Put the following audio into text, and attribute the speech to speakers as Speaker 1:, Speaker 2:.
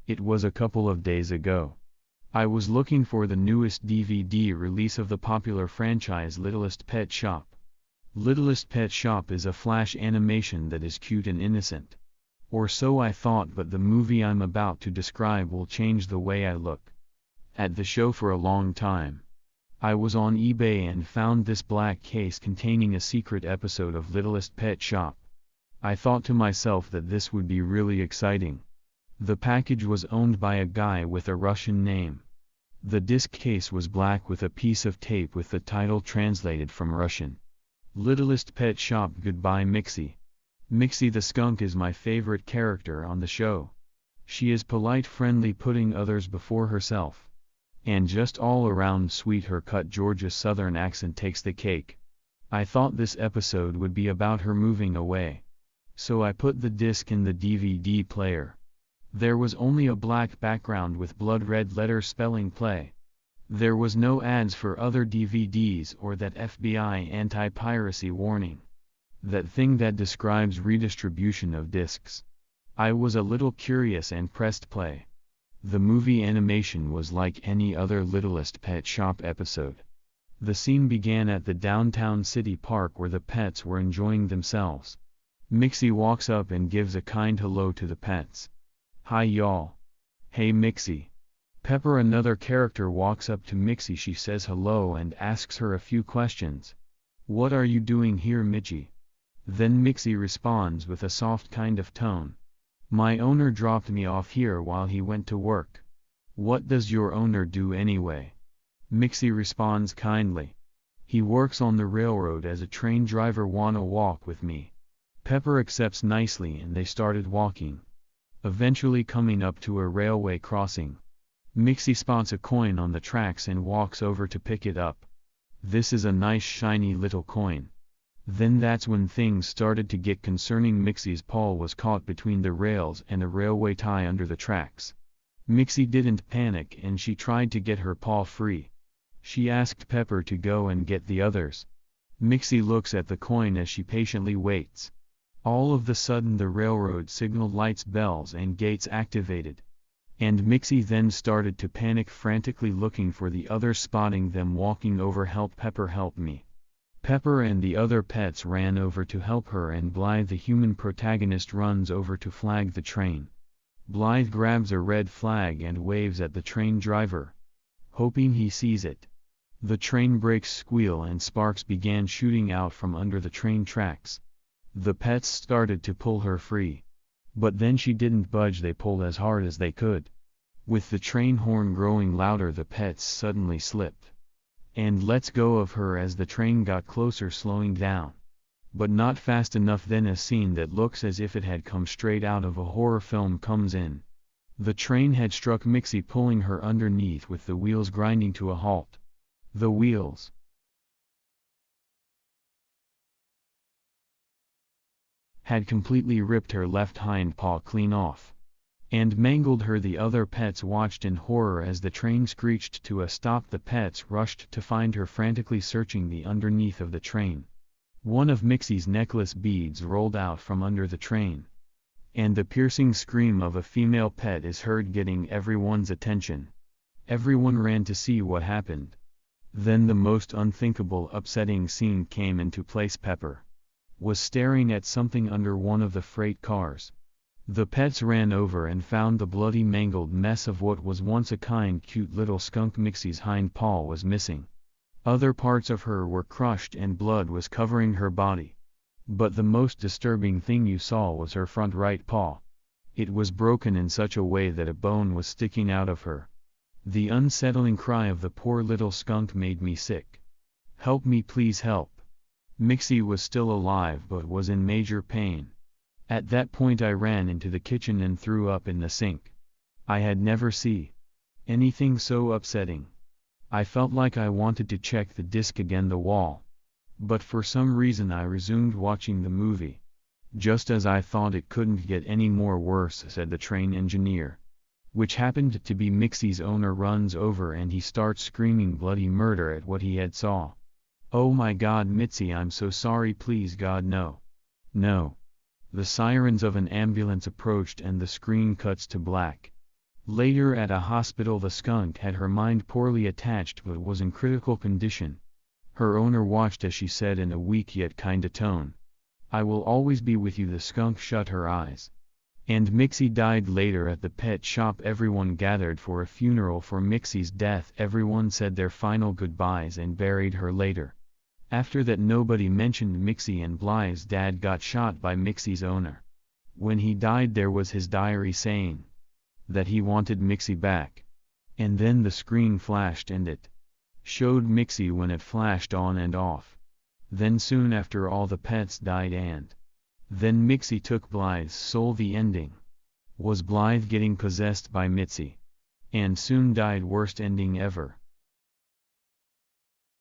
Speaker 1: It was a couple of days ago. I was looking for the newest DVD release of the popular franchise Littlest Pet Shop. Littlest Pet Shop is a flash animation that is cute and innocent. Or so I thought, but the movie I'm about to describe will change the way I look at the show for a long time. I was on eBay and found this black case containing a secret episode of Littlest Pet Shop. I thought to myself that this would be really exciting. The package was owned by a guy with a Russian name. The disc case was black with a piece of tape with the title translated from Russian. Littlest Pet Shop. Goodbye Mitzi. Mitzi the skunk is my favorite character on the show. She is polite, friendly, putting others before herself. And just all around sweet. Her cut Georgia Southern accent takes the cake. I thought this episode would be about her moving away. So I put the disc in the DVD player. There was only a black background with blood red letters spelling play. There was no ads for other DVDs or that FBI anti-piracy warning. That thing that describes redistribution of discs. I was a little curious and pressed play. The movie animation was like any other Littlest Pet Shop episode. The scene began at the downtown city park where the pets were enjoying themselves. Mitzi walks up and gives a kind hello to the pets. Hi y'all. Hey Mitzi. Pepper, another character, walks up to Mitzi. She says hello and asks her a few questions. What are you doing here, Mitzi? Then Mitzi responds with a soft kind of tone. My owner dropped me off here while he went to work. What does your owner do anyway? Mitzi responds kindly. He works on the railroad as a train driver. Wanna walk with me? Pepper accepts nicely and they started walking. Eventually coming up to a railway crossing. Mitzi spots a coin on the tracks and walks over to pick it up. This is a nice shiny little coin. Then that's when things started to get concerning. Mitzi's paw was caught between the rails and a railway tie under the tracks. Mitzi didn't panic and she tried to get her paw free. She asked Pepper to go and get the others. Mitzi looks at the coin as she patiently waits. All of the sudden the railroad signal lights, bells and gates activated. And Mitzi then started to panic, frantically looking for the others, spotting them walking over. Help Pepper, help me. Pepper and the other pets ran over to help her, and Blythe, the human protagonist, runs over to flag the train. Blythe grabs a red flag and waves at the train driver, hoping he sees it. The train brakes squeal and sparks began shooting out from under the train tracks. The pets started to pull her free. But then she didn't budge. They pulled as hard as they could. With the train horn growing louder, the pets suddenly slipped and let go of her as the train got closer, slowing down. But not fast enough. Then a scene that looks as if it had come straight out of a horror film comes in. The train had struck Mitzi, pulling her underneath with the wheels grinding to a halt. The wheels had completely ripped her left hind paw clean off and mangled her. The other pets watched in horror as the train screeched to a stop. The pets rushed to find her, frantically searching the underneath of the train. One of Mitzi's necklace beads rolled out from under the train, and the piercing scream of a female pet is heard, getting everyone's attention. Everyone ran to see what happened. Then the most unthinkable, upsetting scene came into place. Pepper was staring at something under one of the freight cars. The pets ran over and found the bloody, mangled mess of what was once a kind, cute little skunk. Mitzi's hind paw was missing. Other parts of her were crushed and blood was covering her body. But the most disturbing thing you saw was her front right paw. It was broken in such a way that a bone was sticking out of her. The unsettling cry of the poor little skunk made me sick. Help me, please help. Mitzi was still alive but was in major pain. At that point I ran into the kitchen and threw up in the sink. I had never seen anything so upsetting. I felt like I wanted to check the disc again the wall. But for some reason I resumed watching the movie. Just as I thought it couldn't get any more worse, said the train engineer, which happened to be Mitzi's owner, runs over and he starts screaming bloody murder at what he had saw. Oh my God, Mitzi, I'm so sorry, please God, no. No. The sirens of an ambulance approached and the screen cuts to black. Later at a hospital, the skunk had her mind poorly attached but was in critical condition. Her owner watched as she said in a weak yet kinda tone, "I will always be with you." The skunk shut her eyes. And Mitzi died later at the pet shop. Everyone gathered for a funeral for Mitzi's death. Everyone said their final goodbyes and buried her later. After that, nobody mentioned Mitzi, and Blythe's dad got shot by Mitzi's owner. When he died, there was his diary saying that he wanted Mitzi back. And then the screen flashed and it showed Mitzi when it flashed on and off. Then soon after, all the pets died, and then Mitzi took Blythe's soul. The ending was Blythe getting possessed by Mitzi, and soon died. Worst ending ever.